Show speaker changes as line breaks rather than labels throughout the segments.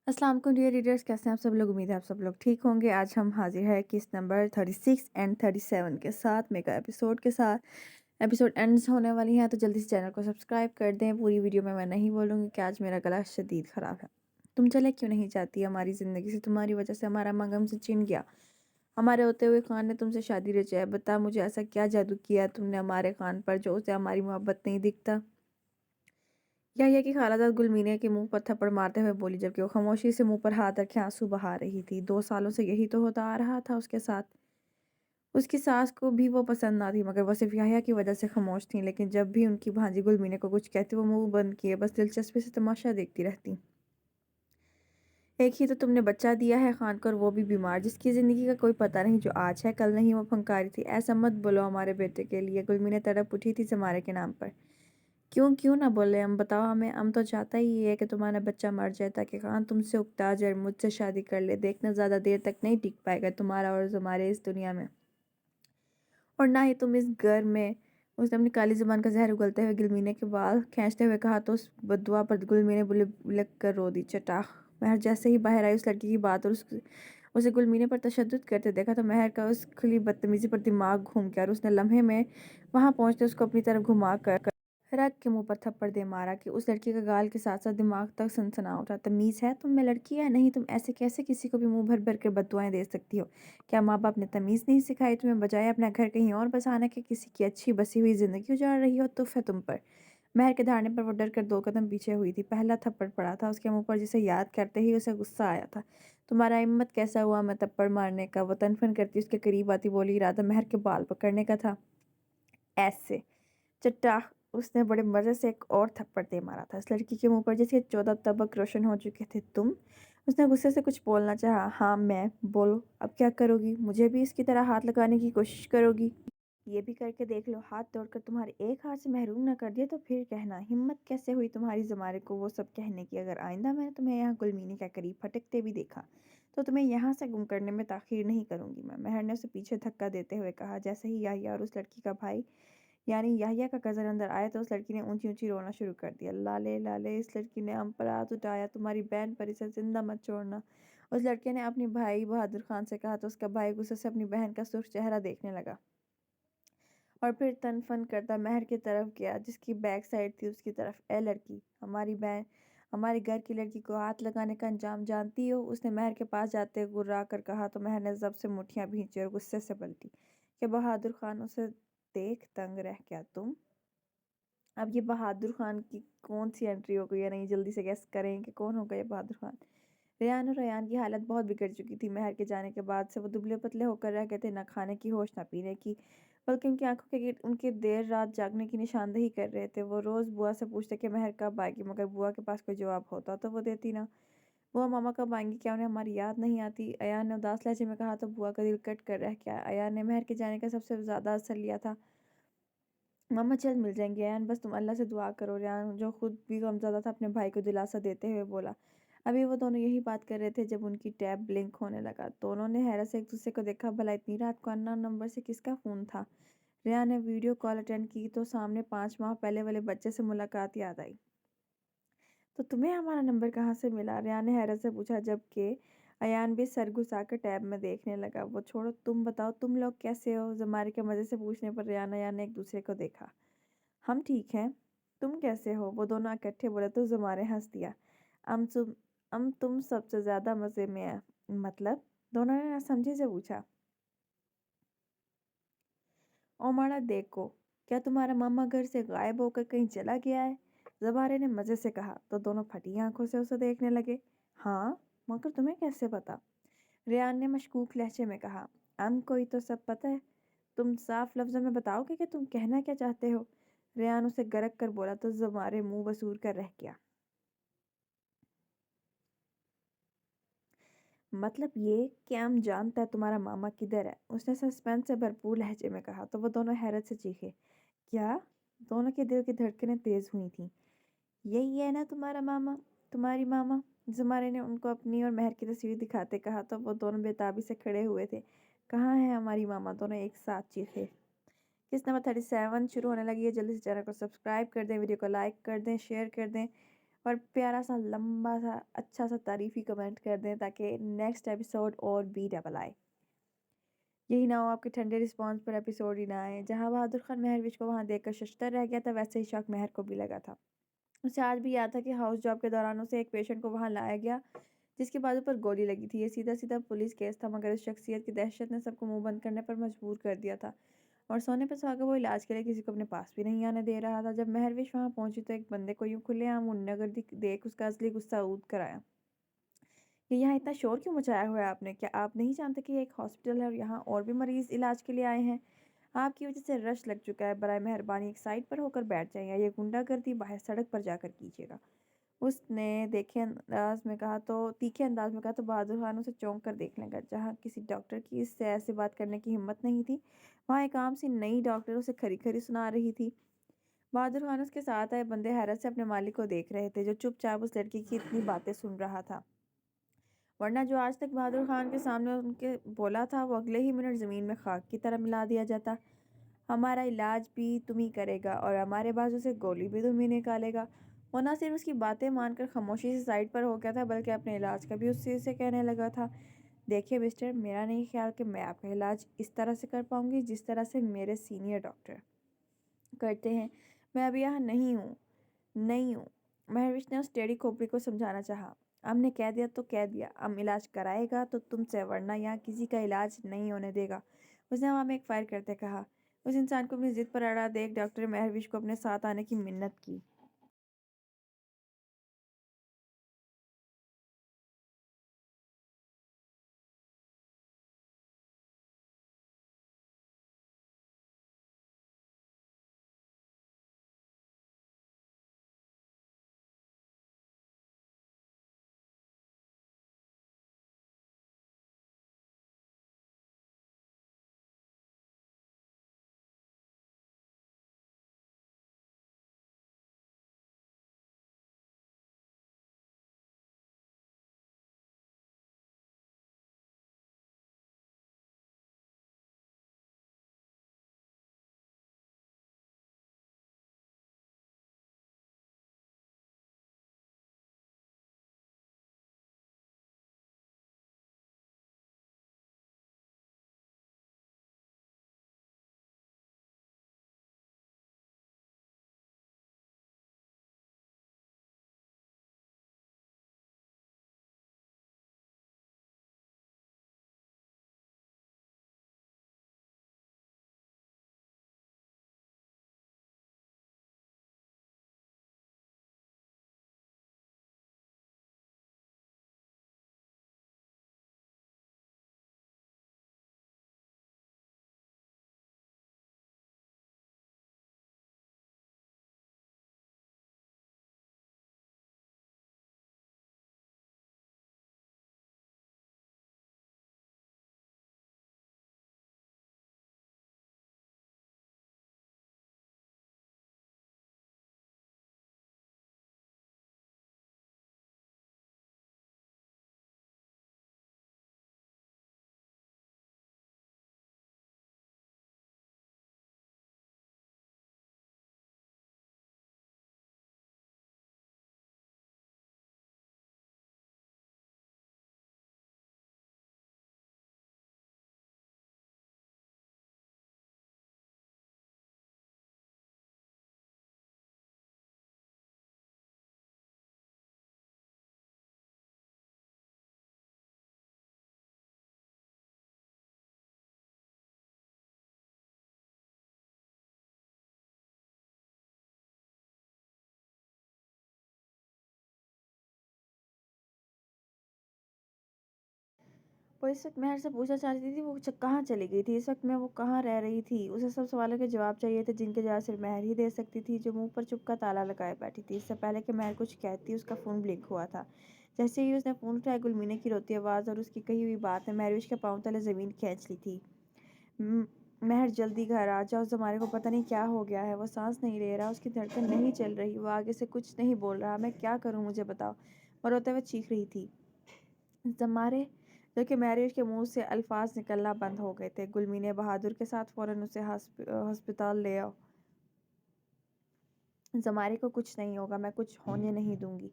अस्सलाम वालेकुम dear readers, कैसे हैं आप सब लोग। उम्मीद है आप सब लोग ठीक होंगे। आज हम हाजिर है किस नंबर 36 एंड 37 के साथ मेगा एपिसोड के साथ। एपिसोड एंड्स होने वाली हैं तो जल्दी से चैनल को सब्सक्राइब कर दें। पूरी वीडियो में मैं नहीं बोलूँगी कि आज मेरा गला शदीद ख़राब है। तुम चले क्यों नहीं चाहती हमारी ज़िंदगी से, तुम्हारी वजह से हमारा मगम से छिन गया। हमारे होते हुए खान ने तुमसे शादी रची है। बता मुझे ऐसा क्या जादू किया तुमने हमारे खान पर जो उसे हमारी मोहब्बत नहीं दिखता। यह कि खालाजाद गुलमीने के मुंह पर थप्पड़ मारते हुए बोली, जबकि वो खामोशी से मुंह पर हाथ रखे आंसू बहा रही थी। 2 सालों से यही तो होता आ रहा था उसके साथ। उसकी सास को भी वो पसंद ना थी, मगर वो सिर्फ याहिया की वजह से खामोश थी। लेकिन जब भी उनकी भांजी गुलमीने को कुछ कहती वो मुंह बंद किए बस दिलचस्पी से तमाशा देखती रहती। एक ही तो तुमने बच्चा दिया है खान को, और वो भी बीमार, जिसकी ज़िंदगी का कोई पता नहीं, जो आज है कल नहीं। वो फंकारी थी। ऐसा मत बोलो हमारे बेटे के लिए। गुलमीने तड़प उठी थी जमारे के नाम पर। क्यों क्यों ना बोले हम, बताओ हमें। हम तो चाहता ही है कि तुम्हारा बच्चा मर जाए ताकि खान तुमसे उकता जाए, मुझसे शादी कर ले। देखना ज़्यादा देर तक नहीं टिक पाएगा तुम्हारा और हमारे इस दुनिया में, और ना ही तुम इस घर में। उसने अपनी काली जुबान का जहर उगलते हुए गुलमीने के बाल खींचते हुए कहा तो उस बददुआ पर गुलमीने बुलक कर रो दी। चटाख महर जैसे ही बाहर आई उस लड़की की बात और उसे गुलमीने पर तशद्दुद करते देखा तो महर का उस खुली बदतमीजी पर दिमाग घूम गया, और उसने लम्हे में वहां पहुंचते उसको अपनी तरफ घुमा कर रग के मुंह पर थप्पड़ दे मारा कि उस लड़की का गाल के साथ साथ दिमाग तक सनसना उठा। तमीज़ है तुम में लड़की है नहीं? तुम ऐसे कैसे किसी को भी मुंह भर भर कर बददुआएं दे सकती हो? क्या माँ बाप ने तमीज़ नहीं सिखाई तुम्हें? बजाय अपना घर कहीं और बसाना के किसी की अच्छी बसी हुई ज़िंदगी उजाड़ रही हो। तुफ है तुम पर। महर के धारने पर वो डर कर 2 कदम पीछे हुई थी। पहला थप्पड़ पड़ा था उसके मुंह पर, जिसे याद करते ही उसे गुस्सा आया था। तुम्हारा हिम्मत कैसा हुआ मैं थप्पड़ मारने का? वो तनफन करती उसके करीब आती बोली, इरादा महर के बाल पकड़ने का था। ऐसे चट्टा उसने बड़े मज़े से एक और थप्पड़ दे मारा था इस लड़की के मुंह पर, जिसके 14 तबक रोशन हो चुके थे। तुम? उसने गुस्से से कुछ बोलना चाहा। हाँ मैं। बोलो अब क्या करोगी? मुझे भी इसकी तरह हाथ लगाने की कोशिश करोगी? ये भी करके देख लो। हाथ तोड़कर तुम्हारे एक हाथ से महरूम ना कर दिया तो फिर कहना। हिम्मत कैसे हुई तुम्हारी ज़मारे को वो सब कहने की? अगर आइंदा मैंने तुम्हें यहाँ गुलमीने के करीब फटकते भी देखा तो तुम्हें यहाँ से गुम करने में ताख़ीर नहीं करूंगी मैं। महर ने उसे पीछे धक्का देते हुए कहा। जैसे ही याहिया और उस लड़की का भाई यानी याहिया का कज़न अंदर आया तो उस लड़की ने ऊंची ऊंची रोना शुरू कर दिया। लाले लाले, इस लड़की ने हम पर हाथ उठाया। तुम्हारी बहन पर इसे जिंदा मत छोड़ना, उस लड़के ने अपनी भाई बहादुर खान से कहा तो उसका भाई गुस्से से अपनी बहन का सुर्ख चेहरा देखने लगा और फिर तनफन करता महर की तरफ गया जिसकी बैक साइड थी उसकी तरफ। ए लड़की, हमारी बहन, हमारे घर की लड़की को हाथ लगाने का अंजाम जानती हो? उसने महर के पास जाते गुर्रा कर कहा तो महर ने जब से मुठ्ठियां भींची और गुस्से से पलटी कि बहादुर खान उसे देख दंग रह गया। तुम? अब ये बहादुर खान की कौन सी एंट्री हो गई है? नहीं, जल्दी से गेस करें कि कौन होगा ये बहादुर खान। रेहान और रेहान की हालत बहुत बिगड़ चुकी थी। महर के जाने के बाद से वो दुबले पतले होकर रह गए थे, ना खाने की होश ना पीने की, बल्कि उनकी आंखों के गिर्द उनके देर रात जागने की निशानदेही कर रहे थे। वो रोज़ बुआ से पूछते कि महर कब आएगी, मगर बुआ के पास कोई जवाब होता तो वो देती ना। बुआ मामा कब आएंगी? क्या उन्हें हमारी याद नहीं आती? अयान ने उदास लहजे में कहा तो बुआ का दिल कट कर रह गया। अयान ने महर के जाने का सबसे ज़्यादा असर लिया था। मामा जल्द मिल जाएंगे अयान, बस तुम अल्लाह से दुआ करो। रेहान जो खुद भी गमज़दा था अपने भाई को दिलासा देते हुए बोला। अभी वो दोनों यही बात कर रहे थे जब उनकी टैब ब्लिंक होने लगा। दोनों ने हैरत से एक दूसरे को देखा। भला इतनी रात को अननोन नंबर से किसका फ़ोन था? रेहान ने वीडियो कॉल अटेंड की तो सामने 5 माह पहले वाले बच्चे से मुलाकात याद आई। तो तुम्हें हमारा नंबर कहाँ से मिला? रेहान ने हैरत से पूछा, जबकि अयान भी सर घुसाकर टैब में देखने लगा। वो छोड़ो, तुम बताओ तुम लोग कैसे हो? जमारे के मज़े से पूछने पर रेहान अयान ने एक दूसरे को देखा। हम ठीक हैं, तुम कैसे हो? वो दोनों इकट्ठे बोले तो ज़ुमारे हंस दिया। हम तुम सबसे ज़्यादा मज़े में हैं। मतलब? दोनों ने नासमझी से पूछा। ओमाड़ा देखो, क्या तुम्हारा मामा घर से गायब होकर कहीं चला गया है? ज़बारे ने मज़े से कहा तो दोनों फटी आंखों से उसे देखने लगे। हाँ, मगर तुम्हें कैसे पता? रेहान ने मशकूक लहजे में कहा। हमको ही तो सब पता है। तुम साफ लफ्ज़ों में बताओगे कि तुम कहना क्या चाहते हो? रेहान उसे गरक कर बोला तो ज़मारे मुंह बसूर कर रह गया। मतलब ये कि हम जानता है तुम्हारा मामा किधर है, उसने सस्पेंस से भरपूर लहजे में कहा तो वो दोनों हैरत से चीखे। क्या? दोनों के दिल की धड़कनें तेज हुई थीं। यही है ना तुम्हारा मामा, तुम्हारी मामा? जुमारे ने उनको अपनी और महर की तस्वीर दिखाते कहा तो वो दोनों बेताबी से खड़े हुए थे। कहाँ है हमारी मामा? दोनों एक साथ चीखे। किस नंबर 37 शुरू होने लगी है। जल्दी से चैनल को सब्सक्राइब कर दें, वीडियो को लाइक कर दें, शेयर कर दें اور پیارا سا لمبا سا اچھا سا تعریفی کمنٹ کر دیں تاکہ نیکسٹ ایپیسوڈ اور بھی ڈبل آئے. یہی نہ ہو آپ کے ٹھنڈے رسپانس پر ایپیسوڈ ہی نہ آئے. جہاں بہادر خان مہروش کو وہاں دیکھ کر ششتر رہ گیا تھا، ویسے ہی شک مہر کو بھی لگا تھا. اسے آج بھی یاد تھا کہ ہاؤس جاب کے دوران اسے ایک پیشنٹ کو وہاں لایا گیا جس کے بازو پر گولی لگی تھی. یہ سیدھا سیدھا پولیس کیس تھا، مگر اس شخصیت کی دہشت نے سب کو منہ بند کرنے پر مجبور کر دیا تھا اور سونے پہ سہاگا وہ علاج کے لیے کسی کو اپنے پاس بھی نہیں آنے دے رہا تھا. جب مہروش وہاں پہنچی تو ایک بندے کو یوں کھلے عام غنڈہ دیکھ اس کا اصلی غصہ عود کرایا کہ یہاں اتنا شور کیوں مچایا ہوا ہے آپ نے؟ کیا آپ نہیں جانتے کہ یہ ایک ہاسپٹل ہے اور یہاں اور بھی مریض علاج کے لیے آئے ہیں؟ آپ کی وجہ سے رش لگ چکا ہے. برائے مہربانی ایک سائڈ پر ہو کر بیٹھ جائیں یا یہ غنڈہ گردی باہر سڑک پر جا کر کیجیے گا. اس نے تیکھے انداز میں کہا تو بہادر خان اسے چونک کر دیکھنے لگا. جہاں کسی ڈاکٹر کی اس سے ایسے بات کرنے کی ہمت نہیں تھی، وہاں ایک عام سی نئی ڈاکٹر اسے کھری کھری سنا رہی تھی. بہادر خان اس کے ساتھ آئے بندے حیرت سے اپنے مالک کو دیکھ رہے تھے جو چپ چاپ اس لڑکی کی اتنی باتیں سن رہا تھا، ورنہ جو آج تک بہادر خان کے سامنے ان کے بولا تھا وہ اگلے ہی منٹ زمین میں خاک کی طرح ملا دیا جاتا. ہمارا علاج بھی تم ہی کرے گا اور ہمارے بازو سے گولی بھی تم ہی نکالے گا. وہ نہ صرف اس کی باتیں مان کر خاموشی سے سائڈ پر ہو گیا تھا بلکہ اپنے علاج کا بھی اسی سے کہنے لگا تھا. دیکھیے مسٹر، میرا نہیں خیال کہ میں آپ کا علاج اس طرح سے کر پاؤں گی جس طرح سے میرے سینئر ڈاکٹر کرتے ہیں. میں ابھی یہاں نہیں ہوں. مہروش نے اس ٹیڑھی کھوپڑی کو سمجھانا چاہا. ہم نے کہہ دیا تو کہہ دیا، ہم علاج کرائے گا تو تم سے، ورنہ یہاں کسی کا علاج نہیں ہونے دے گا. اس نے ہوا میں ایک فائر کرتے کہا. اس انسان کو اپنی ضد پر اڑا دیکھ ڈاکٹر مہروش کو اپنے ساتھ آنے کی منت کی. وہ اس وقت مہر سے پوچھنا چاہتی تھی وہ کہاں چلی گئی تھی، اس وقت میں وہ کہاں رہ رہی تھی. اسے سب سوالوں کے جواب چاہیے تھے جن کے جواب صرف مہر ہی دے سکتی تھی، جو منہ پر چپ کا تالا لگائے بیٹھی تھی. اس سے پہلے کہ مہر کچھ کہتی اس کا فون بلنک ہوا تھا. جیسے ہی اس نے فون اٹھایا، گلمینے کی روتی آواز اور اس کی کہی ہوئی بات نے مہروش کے پاؤں تلے زمین کھینچ لی تھی. مہر جلدی گھر آ جا، اس زمانے کو پتہ نہیں کیا ہو گیا ہے. وہ سانس نہیں لے رہا، اس کی دھڑکن نہیں چل رہی، وہ آگے سے کچھ نہیں بول رہا. میں کیا کروں، مجھے بتاؤ، وہ روتے ہوئے چیخ رہی تھی. زمارے جو کہ مہروش کے منہ سے الفاظ نکلنا بند ہو گئے تھے. گلمی نے بہادر کے ساتھ فوراً اسے ہسپتال لے آؤ. زمارے کو کچھ نہیں ہوگا، میں کچھ ہونے نہیں دوں گی،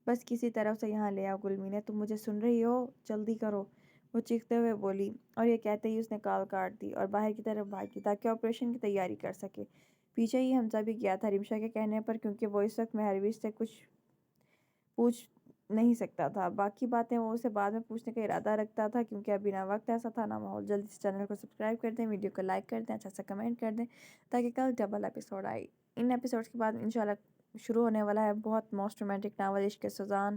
بس کسی طرح اسے یہاں لے آؤ گلمینے، تم مجھے سن رہی ہو، جلدی کرو، وہ چیختے ہوئے بولی، اور یہ کہتے ہی اس نے کال کاٹ دی اور باہر کی طرف بھاگی تاکہ آپریشن کی تیاری کر سکے۔ پیچھے ہی حمزہ بھی گیا تھا رمشا کے کہنے پر، کیونکہ وہ اس وقت مہروش سے کچھ پوچھ نہیں سکتا تھا، باقی باتیں وہ اسے بعد میں پوچھنے کا ارادہ رکھتا تھا، کیونکہ ابھی نہ وقت ایسا تھا نہ ماحول۔ جلدی سے چینل کو سبسکرائب کر دیں، ویڈیو کو لائک کر دیں، اچھا سا کمنٹ کر دیں تاکہ کل ڈبل ایپیسوڈ آئے۔ ان ایپیسوڈز کے بعد انشاءاللہ شروع ہونے والا ہے بہت موسٹ رومانٹک ناول عشق سوزان